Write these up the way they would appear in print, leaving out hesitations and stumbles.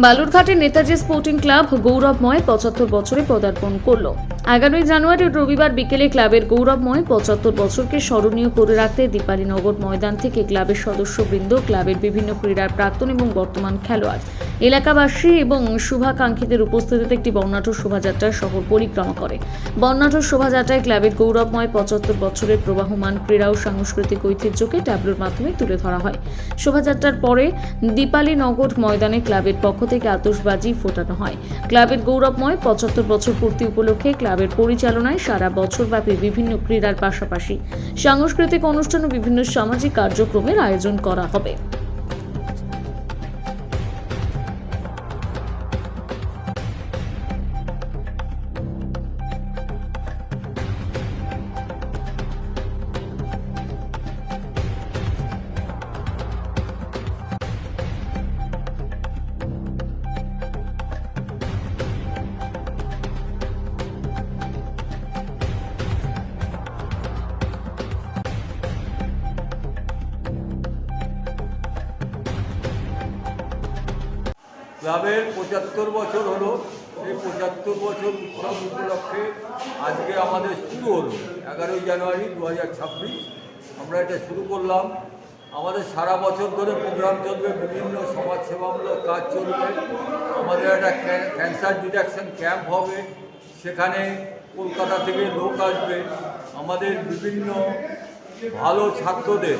বালুরঘাটের Netaji sporting club গৌরবময় ৭৫ বছরে পদার্পণ করল। ১১ জানুয়ারি রবিবার বিকেলে ক্লাবের গৌরবময় ৭৫ বছরকে স্মরণীয় করে রাখতে দীপালীনগর ময়দান থেকে ক্লাবের সদস্যবৃন্দ, ক্লাবের বিভিন্ন ক্রীড়ার প্রাক্তন এবং বর্তমান খেলোয়াড়, এলাকাবাসী এবং শুভাকাঙ্ক্ষীদের উপস্থিতিতে একটি বর্ণাঢ্য শোভাযাত্রা শহর পরিক্রমা করে। বর্ণাঢ্য শোভাযাত্রায় ক্লাবের গৌরবময় ৭৫ বছরের প্রবাহমান ক্রীড়া ও সাংস্কৃতিক ঐতিহ্যকে ট্যাবলোর মাধ্যমে তুলে ধরা হয়। শোভাযাত্রার পরে দীপালীনগর ময়দানে ক্লাবের পক্ষ থেকে আতশবাজি ফোটানো হয়। ক্লাবের গৌরবময় ৭৫ বছর পূর্তি উপলক্ষে ক্লাবের পরিচালনায় সারা বছরব্যাপী বিভিন্ন ক্রীড়ার পাশাপাশি সাংস্কৃতিক অনুষ্ঠান ও বিভিন্ন সামাজিক কার্যক্রমের আয়োজন করা হবে। ক্লাবের ৭৫ বছর হলো। সেই ৭৫ বছর উৎসব উপলক্ষে আজকে আমাদের শুরু হলো ১১ জানুয়ারি ২০২৬। আমরা এটা শুরু করলাম। আমাদের সারা বছর ধরে প্রোগ্রাম চলবে, বিভিন্ন সমাজসেবামূলক কাজ চলবে। আমাদের একটা ক্যান্সার ডিটেকশন ক্যাম্প হবে, সেখানে কলকাতা থেকে লোক আসবে। আমাদের বিভিন্ন ভালো ছাত্রদের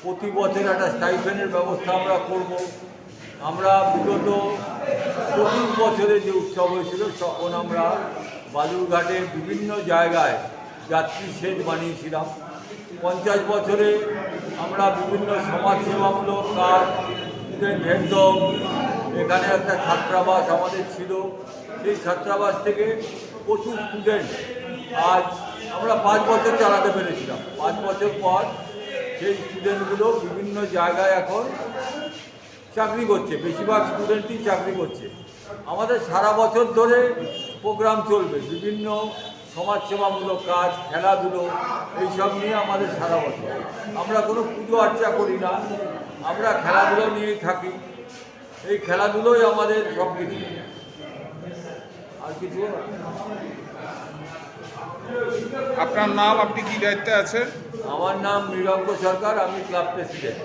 প্রতি বছর একটা স্টাইপেন্ডের ব্যবস্থা আমরা করব। আমরা বিগত ২৫ বছরে যে উৎসব হয়েছিল তখন আমরা বালুরঘাটের বিভিন্ন জায়গায় যাত্রী সেজ বানিয়েছিলাম। ৫০ বছরে আমরা বিভিন্ন সমাজসেবামূলক কাজ, স্টুডেন্ট হেলথ, এখানে একটা ছাত্রাবাস আমাদের ছিল। সেই ছাত্রাবাস থেকে প্রচুর স্টুডেন্ট আজ আমরা ৫ বছর চালাতে পেরেছিলাম। ৫ বছর পর সেই স্টুডেন্টগুলো বিভিন্ন জায়গায় এখন চাকরি করছে, বেশিরভাগ স্টুডেন্টই চাকরি করছে। আমাদের সারা বছর ধরে প্রোগ্রাম চলবে, বিভিন্ন সমাজসেবামূলক কাজ, খেলাধুলো, এইসব নিয়ে আমাদের সারা বছর। আমরা কোনো পুজো আর্চা করি না, আমরা খেলাধুলো নিয়েই থাকি। এই খেলাধুলোই আমাদের সব কিছু, আর কিছু। আপনার নাম, আপনি কি দায়িত্বে আছেন? আমার নাম মৃগাঙ্ক সরকার, আমি ক্লাব প্রেসিডেন্ট।